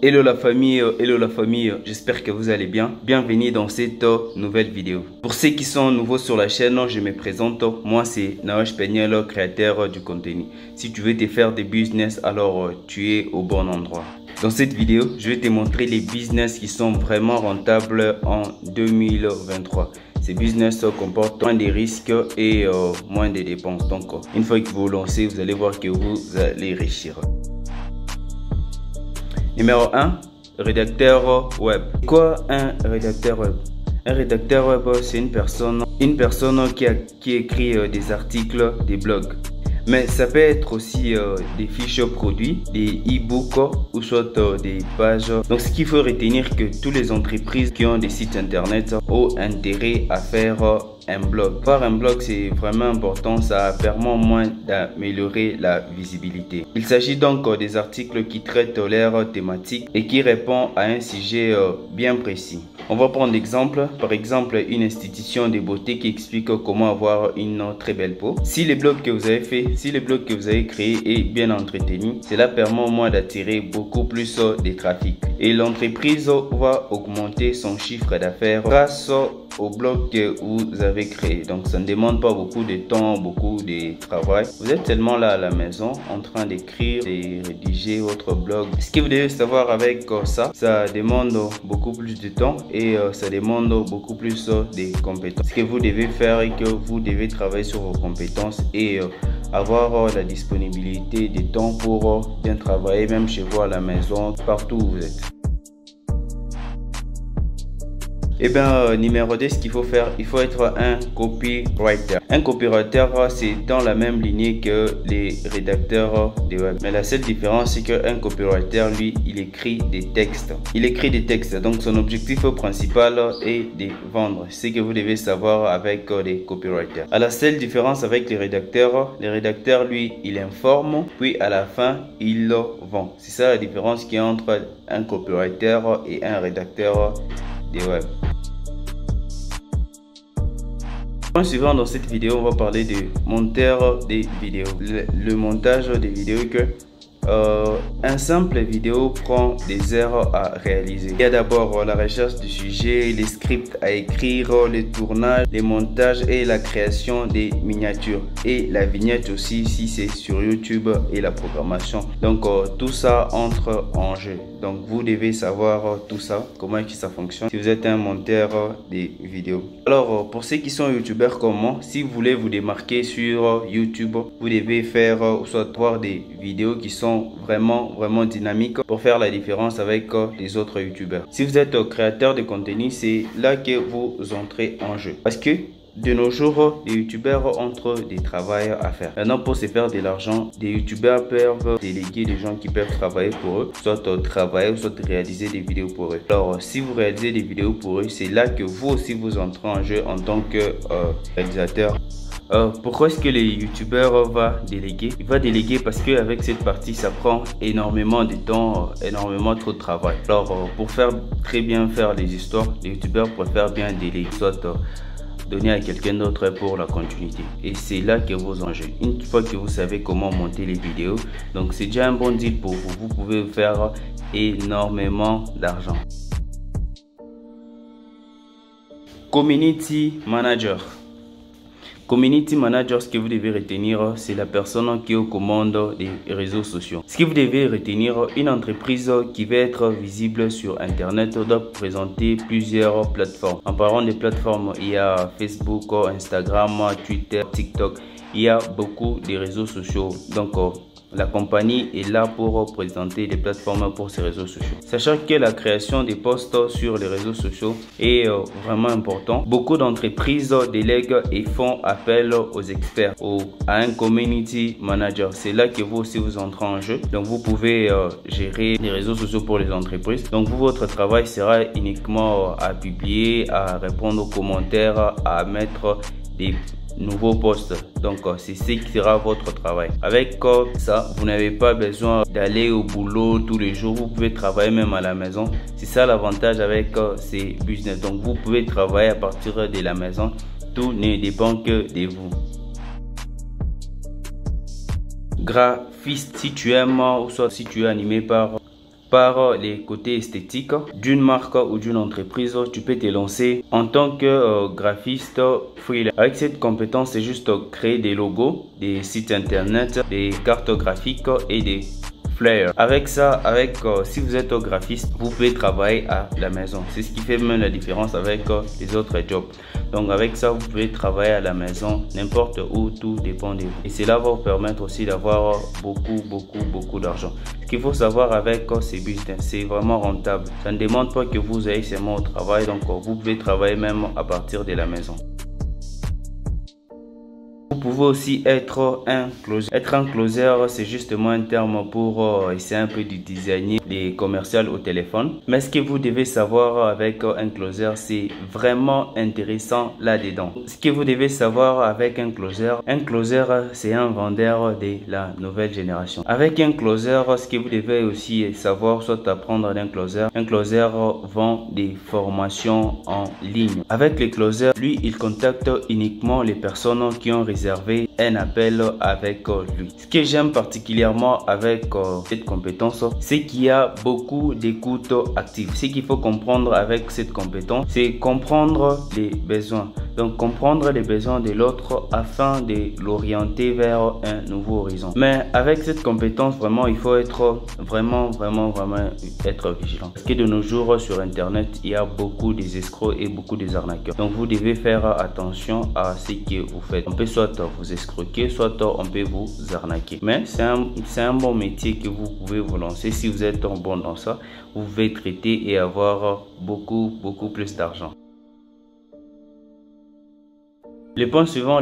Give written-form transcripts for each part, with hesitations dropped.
Hello la famille, j'espère que vous allez bien. Bienvenue dans cette nouvelle vidéo. Pour ceux qui sont nouveaux sur la chaîne, je me présente. Moi c'est Naosh Pegnel, créateur du contenu. Si tu veux te faire des business, alors tu es au bon endroit. Dans cette vidéo, je vais te montrer les business qui sont vraiment rentables en 2023. Ces business comportent moins de risques et moins de dépenses. Donc une fois que vous lancez, vous allez voir que vous allez réussir. Numéro 1, rédacteur web. Quoi un rédacteur web? Un rédacteur web, c'est une personne qui écrit des articles, des blogs. Mais ça peut être aussi des fiches produits, des e-books ou soit des pages. Donc ce qu'il faut retenir, que toutes les entreprises qui ont des sites internet ont intérêt à faire un blog. Faire un blog, c'est vraiment important, ça permet au moins d'améliorer la visibilité. Il s'agit donc des articles qui traitent leur thématique et qui répondent à un sujet bien précis. On va prendre l'exemple, par exemple une institution de beauté qui explique comment avoir une très belle peau. Si le blog que vous avez fait, si le blog que vous avez créé est bien entretenu, cela permet au moins d'attirer beaucoup plus de trafic. Et l'entreprise va augmenter son chiffre d'affaires grâce au blog que vous avez créé. Donc ça ne demande pas beaucoup de temps, beaucoup de travail. Vous êtes seulement là à la maison en train d'écrire et rédiger votre blog. Ce que vous devez savoir avec ça demande beaucoup plus de temps et ça demande beaucoup plus de compétences. Ce que vous devez faire est que vous devez travailler sur vos compétences et avoir la disponibilité de temps pour bien travailler, même chez vous à la maison, partout où vous êtes. Et bien, numéro 2, ce qu'il faut faire, il faut être un copywriter. Un copywriter, c'est dans la même lignée que les rédacteurs de web. Mais la seule différence, c'est qu'un copywriter, lui, il écrit des textes. Il écrit des textes, donc son objectif principal est de vendre. C'est ce que vous devez savoir avec les copywriters. À la seule différence avec les rédacteurs, lui, il informe, puis à la fin, il vend. C'est ça la différence qu'il y a entre un copywriter et un rédacteur de web. Point suivant dans cette vidéo, on va parler de monteur des vidéos. Le montage des vidéos que un simple vidéo prend des heures à réaliser. Il y a d'abord la recherche du sujet, les scripts à écrire, le tournage, les montages et la création des miniatures et la vignette aussi si c'est sur YouTube et la programmation. Donc tout ça entre en jeu. Donc vous devez savoir tout ça, comment ça fonctionne si vous êtes un monteur des vidéos. Alors pour ceux qui sont youtubeurs comme moi, si vous voulez vous démarquer sur YouTube, vous devez faire soit voir des vidéos qui sont vraiment dynamiques pour faire la différence avec les autres youtubeurs. Si vous êtes créateur de contenu, c'est là que vous entrez en jeu. Parce que de nos jours, les youtubeurs ont des travails à faire. Maintenant, pour se faire de l'argent, des youtubeurs peuvent déléguer des gens qui peuvent travailler pour eux, soit travailler, soit réaliser des vidéos pour eux. Alors, si vous réalisez des vidéos pour eux, c'est là que vous aussi vous entrez en jeu en tant que réalisateur. Pourquoi est-ce que les youtubeurs vont déléguer? Il va déléguer parce qu'avec cette partie, ça prend énormément de temps, énormément trop de travail. Alors, pour très bien faire les histoires, les youtubeurs préfèrent bien déléguer, soit donner à quelqu'un d'autre pour la continuité. Et c'est là que vous enjeux. Une fois que vous savez comment monter les vidéos, donc c'est déjà un bon deal pour vous. Vous pouvez faire énormément d'argent. Community manager. Community manager, ce que vous devez retenir, c'est la personne qui est aux commandes des réseaux sociaux. Ce que vous devez retenir, une entreprise qui va être visible sur Internet doit présenter plusieurs plateformes. En parlant des plateformes, il y a Facebook, Instagram, Twitter, TikTok. Il y a beaucoup de réseaux sociaux. Donc, la compagnie est là pour présenter des plateformes pour ces réseaux sociaux. Sachant que la création des posts sur les réseaux sociaux est vraiment important, beaucoup d'entreprises délèguent et font appel aux experts ou à un community manager. C'est là que vous aussi vous entrez en jeu. Donc vous pouvez gérer les réseaux sociaux pour les entreprises. Donc vous, votre travail sera uniquement à publier, à répondre aux commentaires, à mettre des nouveaux postes. Donc c'est ce qui sera votre travail. Avec ça, vous n'avez pas besoin d'aller au boulot tous les jours. Vous pouvez travailler même à la maison. C'est ça l'avantage avec ces business. Donc vous pouvez travailler à partir de la maison. Tout ne dépend que de vous. Graphiste, si tu aimes ou soit si tu es animé par par les côtés esthétiques d'une marque ou d'une entreprise, tu peux te lancer en tant que graphiste freelance. Avec cette compétence, c'est juste créer des logos, des sites internet, des cartes graphiques et des flyers. Avec ça, si vous êtes graphiste, vous pouvez travailler à la maison. C'est ce qui fait même la différence avec les autres jobs. Donc avec ça, vous pouvez travailler à la maison, n'importe où, tout dépend de vous. Et cela va vous permettre aussi d'avoir beaucoup d'argent. Ce qu'il faut savoir avec ces business, c'est vraiment rentable. Ça ne demande pas que vous ayez seulement au travail, donc vous pouvez travailler même à partir de la maison. Vous pouvez aussi être un closer. Être un closer, c'est justement un terme pour essayer un peu de designer les commerciales au téléphone. Mais ce que vous devez savoir avec un closer, c'est vraiment intéressant là-dedans. Ce que vous devez savoir avec un closer, c'est un vendeur de la nouvelle génération. Avec un closer, ce que vous devez aussi savoir, soit apprendre d'un closer. Un closer vend des formations en ligne. Avec les closers, lui, il contacte uniquement les personnes qui ont réservé un appel avec lui. Ce que j'aime particulièrement avec cette compétence, c'est qu'il y a beaucoup d'écoute active. Ce qu'il faut comprendre avec cette compétence, c'est comprendre les besoins. Donc comprendre les besoins de l'autre afin de l'orienter vers un nouveau horizon. Mais avec cette compétence, vraiment, il faut être vraiment être vigilant. Parce que de nos jours sur internet, il y a beaucoup des escrocs et beaucoup des arnaqueurs. Donc vous devez faire attention à ce que vous faites. On peut soit vous escroquer, soit on peut vous arnaquer. Mais c'est un bon métier que vous pouvez vous lancer. Si vous êtes bon dans ça, vous pouvez traiter et avoir beaucoup plus d'argent. Le point suivant,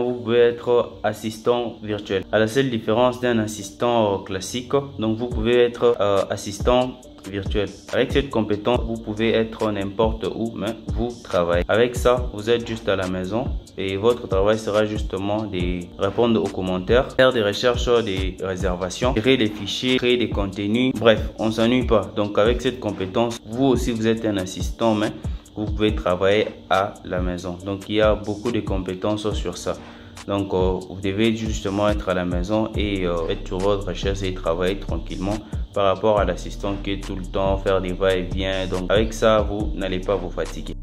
vous pouvez être assistant virtuel. À la seule différence d'un assistant classique, donc vous pouvez être assistant virtuel. Avec cette compétence, vous pouvez être n'importe où, mais vous travaillez. Avec ça, vous êtes juste à la maison et votre travail sera justement de répondre aux commentaires, faire des recherches, des réservations, créer des fichiers, créer des contenus. Bref, on s'ennuie pas. Donc avec cette compétence, vous aussi vous êtes un assistant, mais vous pouvez travailler à la maison. Donc il y a beaucoup de compétences sur ça. Donc vous devez justement être à la maison et être sur votre recherche et travailler tranquillement par rapport à l'assistant qui est tout le temps faire des va-et-vient. Donc avec ça, vous n'allez pas vous fatiguer.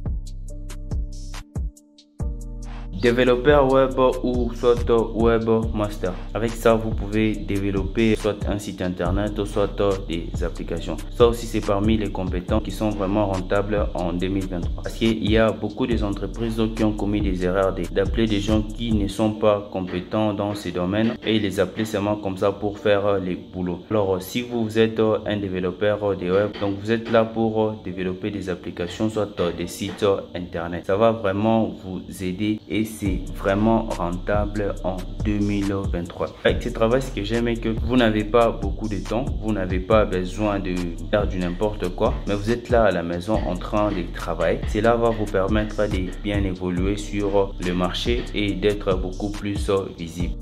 Développeur web ou soit webmaster. Avec ça, vous pouvez développer soit un site internet ou soit des applications. Ça aussi, c'est parmi les compétences qui sont vraiment rentables en 2023. Parce qu'il y a beaucoup des entreprises qui ont commis des erreurs d'appeler des gens qui ne sont pas compétents dans ces domaines et les appeler seulement comme ça pour faire les boulots. Alors, si vous êtes un développeur de web, donc vous êtes là pour développer des applications, soit des sites internet. Ça va vraiment vous aider et c'est vraiment rentable en 2023. Avec ce travail, ce que j'aime est que vous n'avez pas beaucoup de temps, vous n'avez pas besoin de faire du n'importe quoi, mais vous êtes là à la maison en train de travailler. Cela va vous permettre de bien évoluer sur le marché et d'être beaucoup plus visible.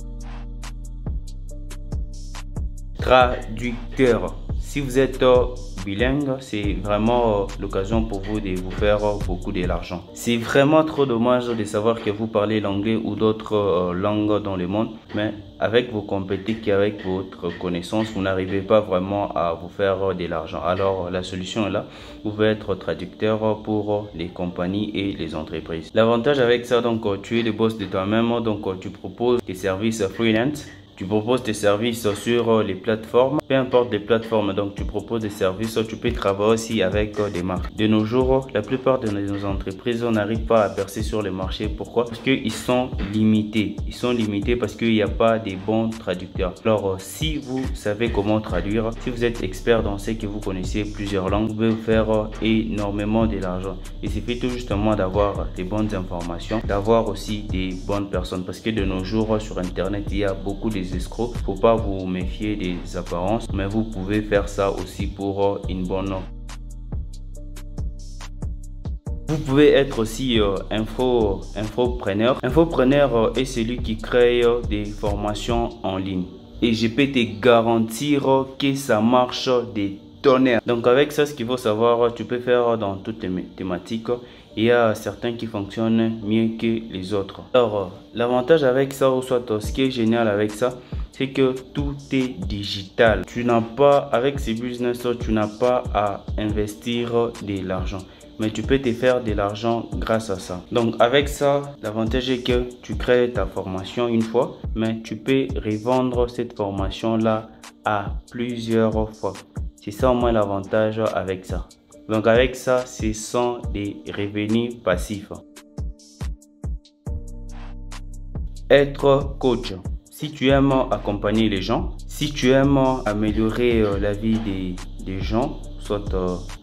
Traducteur. Si vous êtes bilingue, c'est vraiment l'occasion pour vous de vous faire beaucoup de l'argent. C'est vraiment trop dommage de savoir que vous parlez l'anglais ou d'autres langues dans le monde, mais avec vos compétences et avec votre connaissance, vous n'arrivez pas vraiment à vous faire de l'argent. Alors la solution est là, vous pouvez être traducteur pour les compagnies et les entreprises. L'avantage avec ça, donc tu es le boss de toi-même, donc tu proposes des services freelance. Tu proposes des services sur les plateformes, peu importe les plateformes, donc tu proposes des services, tu peux travailler aussi avec des marques. De nos jours, la plupart de nos entreprises n'arrivent pas à percer sur le marché. Pourquoi? Parce qu'ils sont limités. Ils sont limités parce qu'il n'y a pas de bons traducteurs. Alors, si vous savez comment traduire, si vous êtes expert dans ce que vous connaissez plusieurs langues, vous pouvez vous faire énormément de l'argent. Il suffit tout justement d'avoir des bonnes informations, d'avoir aussi des bonnes personnes. Parce que de nos jours, sur Internet, il y a beaucoup de escrocs. Faut pas vous méfier des apparences, mais vous pouvez faire ça aussi pour une bonne. Vous pouvez être aussi infopreneur. Infopreneur est celui qui crée des formations en ligne. Et je peux te garantir que ça marche des tonnerres. Donc avec ça, ce qu'il faut savoir, tu peux faire dans toutes les thématiques. Il y a certains qui fonctionnent mieux que les autres. Alors, l'avantage avec ça, ou soit ce qui est génial avec ça, c'est que tout est digital. Tu n'as pas, avec ces business, tu n'as pas à investir de l'argent, mais tu peux te faire de l'argent grâce à ça. Donc avec ça, l'avantage est que tu crées ta formation une fois, mais tu peux revendre cette formation là à plusieurs fois. C'est ça au moins l'avantage avec ça. Donc avec ça, ce sont des revenus passifs. Être coach. Si tu aimes accompagner les gens, si tu aimes améliorer la vie des gens, soit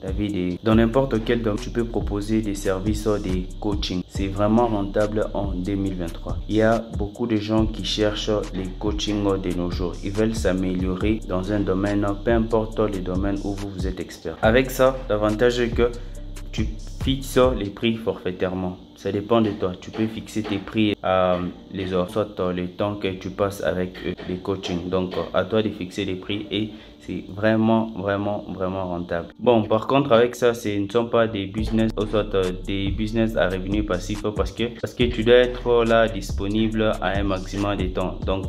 la vie dans n'importe quel domaine, tu peux proposer des services de coaching. C'est vraiment rentable en 2023. Il y a beaucoup de gens qui cherchent les coachings de nos jours. Ils veulent s'améliorer dans un domaine, peu importe le domaine où vous êtes expert. Avec ça, l'avantage est que tu fixes les prix forfaitairement. Ça dépend de toi. Tu peux fixer tes prix à les heures, soit le temps que tu passes avec les coachings. Donc, à toi de fixer les prix et c'est vraiment rentable. Bon, par contre, avec ça, ce ne sont pas des business, soit des business à revenus passifs parce que tu dois être là disponible à un maximum de temps. Donc,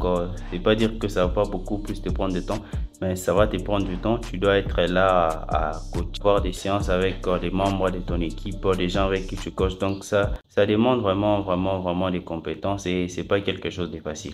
c'est pas dire que ça va pas beaucoup plus te prendre de temps, mais ça va te prendre du temps. Tu dois être là à coacher, avoir des séances avec des membres de ton équipe, des gens avec qui tu coaches. Donc ça demande vraiment des compétences et c'est pas quelque chose de facile.